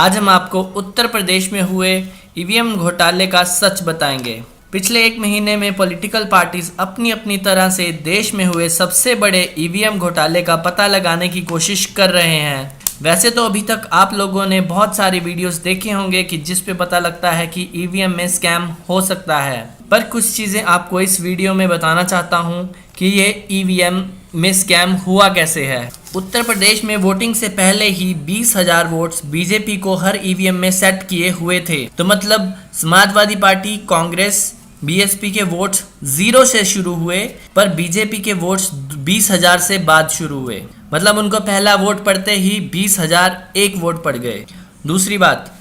आज हम आपको उत्तर प्रदेश में हुए ईवीएम घोटाले का सच बताएंगे। पिछले एक महीने में पॉलिटिकल पार्टीज अपनी अपनी तरह से देश में हुए सबसे बड़े ईवीएम घोटाले का पता लगाने की कोशिश कर रहे हैं। वैसे तो अभी तक आप लोगों ने बहुत सारे वीडियोस देखे होंगे कि जिस पे पता लगता है कि ईवीएम में स्कैम हो सकता है, पर कुछ चीज़ें आपको इस वीडियो में बताना चाहता हूँ कि ये ईवीएम में स्कैम हुआ कैसे है। उत्तर प्रदेश में वोटिंग से पहले ही 20,000 वोट्स बीजेपी को हर ईवीएम में सेट किए हुए थे। तो मतलब समाजवादी पार्टी, कांग्रेस, बीएसपी के वोट्स 0 से शुरू हुए, पर बीजेपी के वोट्स 20,000 से बाद शुरू हुए। मतलब उनको पहला वोट पड़ते ही 20,001 वोट पड़ गए। दूसरी बात,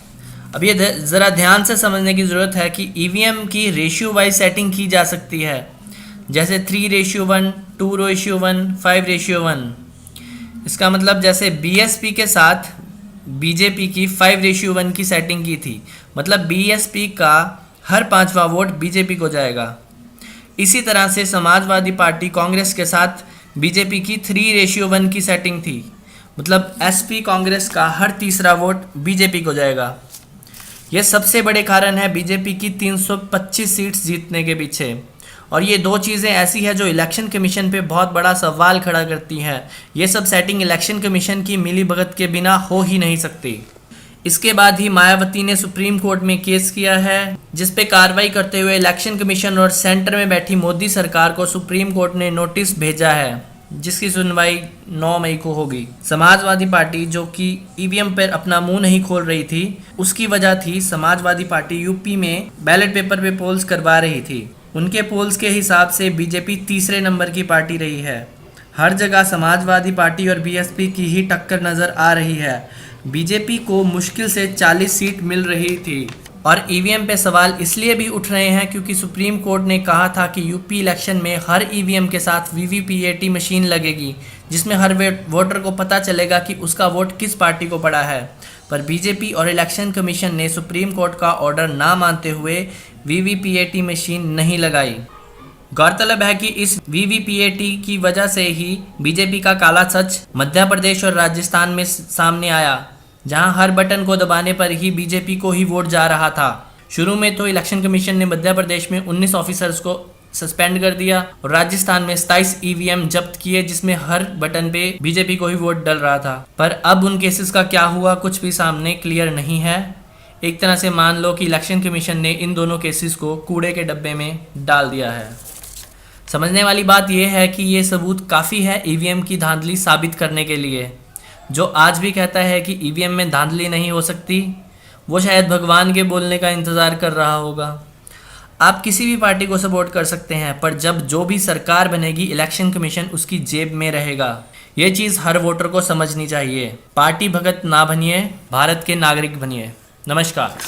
अब ये ज़रा ध्यान से समझने की ज़रूरत है कि ईवीएम की रेशियो वाइज सेटिंग की जा सकती है, जैसे 3:1, 2:1, 5:1। इसका मतलब जैसे बीएसपी के साथ बीजेपी की 5:1 की सेटिंग की थी, मतलब बीएसपी का हर 5वां वोट बीजेपी को जाएगा। इसी तरह से समाजवादी पार्टी कांग्रेस के साथ बीजेपी की 3:1 की सेटिंग थी, मतलब एसपी कांग्रेस का हर तीसरा वोट बीजेपी को जाएगा। यह सबसे बड़े कारण है बीजेपी की 325 सीट्स जीतने के पीछे। और ये दो चीज़ें ऐसी है जो इलेक्शन कमीशन पे बहुत बड़ा सवाल खड़ा करती हैं। ये सब सेटिंग इलेक्शन कमीशन की मिलीभगत के बिना हो ही नहीं सकती। इसके बाद ही मायावती ने सुप्रीम कोर्ट में केस किया है, जिस पे कार्रवाई करते हुए इलेक्शन कमीशन और सेंटर में बैठी मोदी सरकार को सुप्रीम कोर्ट ने नोटिस भेजा है, जिसकी सुनवाई 9 मई को होगी। समाजवादी पार्टी जो कि ईवीएम पर अपना मुंह नहीं खोल रही थी, उसकी वजह थी समाजवादी पार्टी यूपी में बैलेट पेपर पे पोल्स करवा रही थी। उनके पोल्स के हिसाब से बीजेपी तीसरे नंबर की पार्टी रही है। हर जगह समाजवादी पार्टी और बीएसपी की ही टक्कर नज़र आ रही है। बीजेपी को मुश्किल से 40 सीट मिल रही थी। और ईवीएम पे सवाल इसलिए भी उठ रहे हैं क्योंकि सुप्रीम कोर्ट ने कहा था कि यूपी इलेक्शन में हर ईवीएम के साथ वीवीपीएटी मशीन लगेगी, जिसमें हर वोटर को पता चलेगा कि उसका वोट किस पार्टी को पड़ा है। पर बीजेपी और इलेक्शन कमीशन ने सुप्रीम कोर्ट का ऑर्डर ना मानते हुए वीवीपीएटी मशीन नहीं लगाई। गौरतलब है कि इस वीवीपीएटी की वजह से ही बीजेपी का काला सच मध्य प्रदेश और राजस्थान में सामने आया, जहां हर बटन को दबाने पर ही बीजेपी को ही वोट जा रहा था। शुरू में तो इलेक्शन कमीशन ने मध्य प्रदेश में 19 ऑफिसर्स को सस्पेंड कर दिया और राजस्थान में 27 ईवीएम जब्त किए, जिसमें हर बटन पे बीजेपी को ही वोट डल रहा था। पर अब उन केसेस का क्या हुआ कुछ भी सामने क्लियर नहीं है। एक तरह से मान लो कि इलेक्शन कमीशन ने इन दोनों केसेस को कूड़े के डब्बे में डाल दिया है। समझने वाली बात यह है कि ये सबूत काफ़ी है ईवीएम की धांधली साबित करने के लिए। जो आज भी कहता है कि ईवीएम में धांधली नहीं हो सकती, वो शायद भगवान के बोलने का इंतज़ार कर रहा होगा। आप किसी भी पार्टी को सपोर्ट कर सकते हैं, पर जब जो भी सरकार बनेगी इलेक्शन कमीशन उसकी जेब में रहेगा। ये चीज़ हर वोटर को समझनी चाहिए। पार्टी भगत ना बनिए, भारत के नागरिक बनिए। नमस्कार।